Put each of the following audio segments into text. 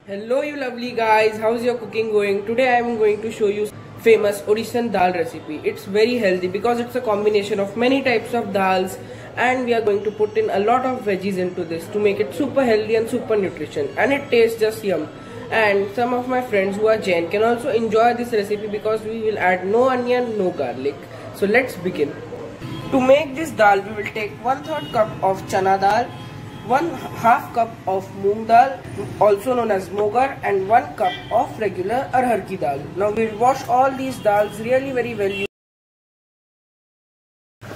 Hello you lovely guys, how's your cooking going? Today I am going to show you famous Odishan dal recipe. It's very healthy because it's a combination of many types of dals, and we are going to put in a lot of veggies into this to make it super healthy and super nutrition, and it tastes just yum. And some of my friends who are Jain can also enjoy this recipe because we will add no onion, no garlic. So let's begin. To make this dal, we will take 1/3 cup of chana dal, 1/2 cup of moong dal, also known as mogar, and 1 cup of regular arhar ki dal. Now we will wash all these dals really very well.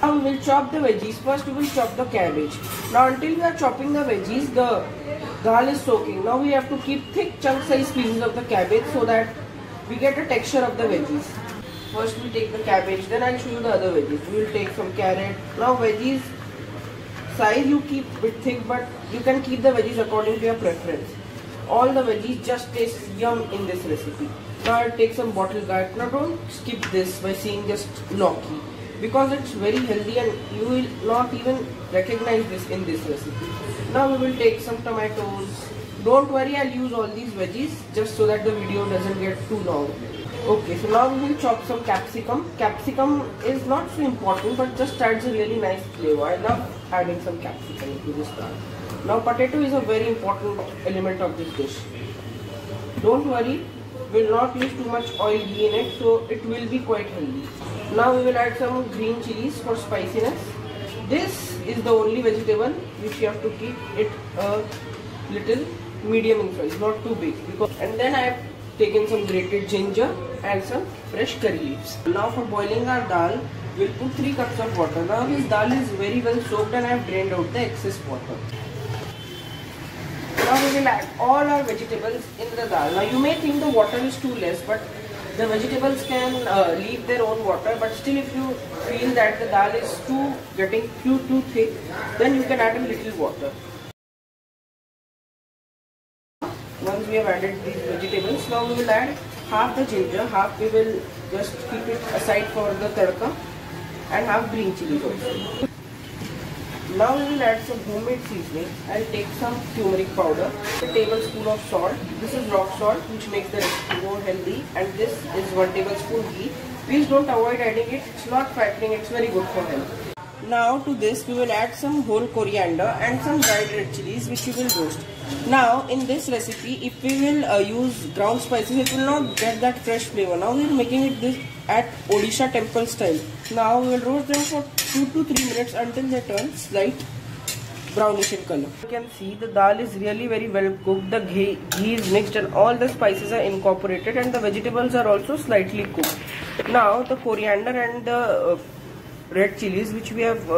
Now we will chop the veggies. First we will chop the cabbage. Now until we are chopping the veggies, the dal is soaking. Now we have to keep thick chunk size pieces of the cabbage so that we get a texture of the veggies. First we take the cabbage, then I'll show you the other veggies. We will take some carrot. Now veggies size you keep bit thick, but you can keep the veggies according to your preference. All the veggies just taste yum in this recipe. Now I'll take some bottle gourd. Now don't skip this by seeing just gnocchi because it's very healthy and you will not even recognize this in this recipe. Now we will take some tomatoes. Don't worry, I'll use all these veggies just so that the video doesn't get too long. Okay, so now we will chop some capsicum. Capsicum is not so important but just adds a really nice flavor. I love adding some capsicum to this dal. Now potato is a very important element of this dish. Don't worry, we will not use too much oil ghee in it, so it will be quite healthy. Now we will add some green chilies for spiciness. This is the only vegetable which you have to keep it a little medium in size, not too big. And then I have taken some grated ginger and some fresh curry leaves. Now for boiling our dal, we will put 3 cups of water. Now this dal is very well soaked and I have drained out the excess water. Now we will add all our vegetables in the dal. Now you may think the water is too less, but the vegetables can leave their own water. But still, if you feel that the dal is getting too thick, then you can add a little water. Once we have added these vegetables, now we will add half the ginger, half we will just keep it aside for the tadka, and half green chilies also. Now we will add some homemade seasoning. I'll take some turmeric powder, a tablespoon of salt. This is rock salt which makes the recipe more healthy, and this is 1 tablespoon ghee. Please don't avoid adding it. It's not fattening, it's very good for health. Now to this we will add some whole coriander and some dried red chilies which we will roast. Now in this recipe, if we will use ground spices, it will not get that fresh flavor. Now we are making it this at Odisha temple style. Now we will roast them for 2 to 3 minutes until they turn slight brownish in color. You can see the dal is really very well cooked. The ghee is mixed and all the spices are incorporated, and the vegetables are also slightly cooked. Now the coriander and the red chilies which we have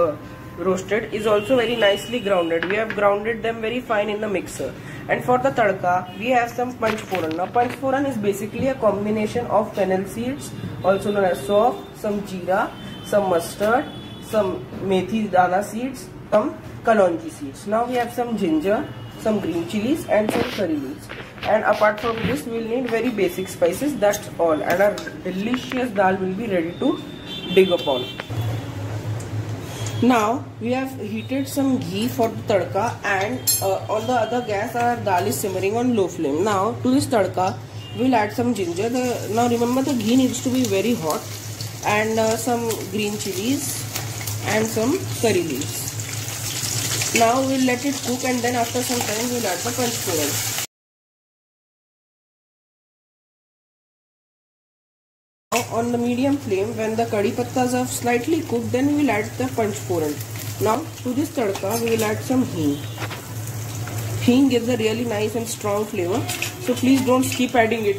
roasted is also very nicely grounded. We have grounded them very fine in the mixer. And for the tadka, we have some panch phoran. Now panch phoran is basically a combination of fennel seeds, also known as sauf, some jeera, some mustard, some methi dana seeds, some kalonji seeds. Now we have some ginger, some green chilies and some curry leaves. And apart from this, we will need very basic spices. That's all, and our delicious dal will be ready to dig upon. Now we have heated some ghee for the tadka, and on the other gas our dal is simmering on low flame. Now to this tadka we will add some ginger. Now remember, the ghee needs to be very hot, and some green chilies and some curry leaves. Now we will let it cook, and then after some time we will add the panch phoran. On the medium flame, when the kadhi pattas are slightly cooked, then we will add the panch phoran. Now to this tadka we will add some hing. Hing gives a really nice and strong flavor, so please don't skip adding it.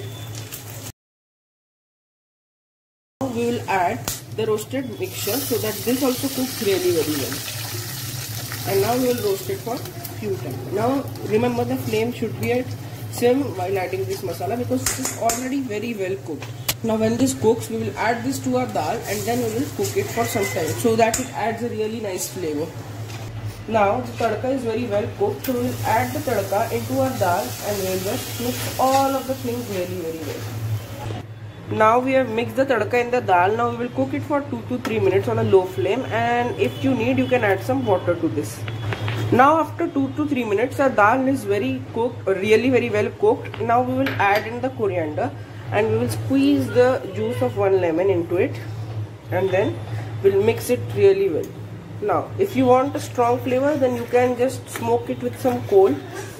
Now we will add the roasted mixture so that this also cooks really very well. And now we will roast it for few times. Now remember, the flame should be at sim while adding this masala because it is already very well cooked. Now when this cooks, we will add this to our dal, and then we will cook it for some time so that it adds a really nice flavor. Now the tadka is very well cooked, so we will add the tadka into our dal and we will just mix all of the things really very well. Now we have mixed the tadka in the dal. Now we will cook it for 2 to 3 minutes on a low flame, and if you need, you can add some water to this. Now after 2 to 3 minutes, our dal is very cooked, really very well cooked. Now we will add in the coriander and we will squeeze the juice of 1 lemon into it, and then we'll mix it really well. Now if you want a strong flavor, then you can just smoke it with some coal,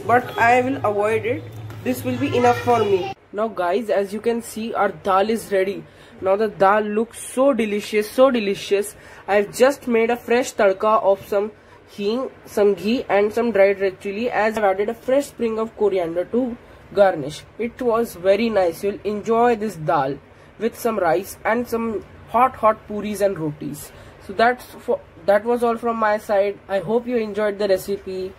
but I will avoid it. This will be enough for me. Now guys, as you can see, our dal is ready. Now the dal looks so delicious, so delicious. I've just made a fresh tadka of some hing, some ghee and some dried red chili, as I've added a fresh sprig of coriander to garnish. It was very nice. You'll enjoy this dal with some rice and some hot puris and rotis. So that was all from my side. I hope you enjoyed the recipe.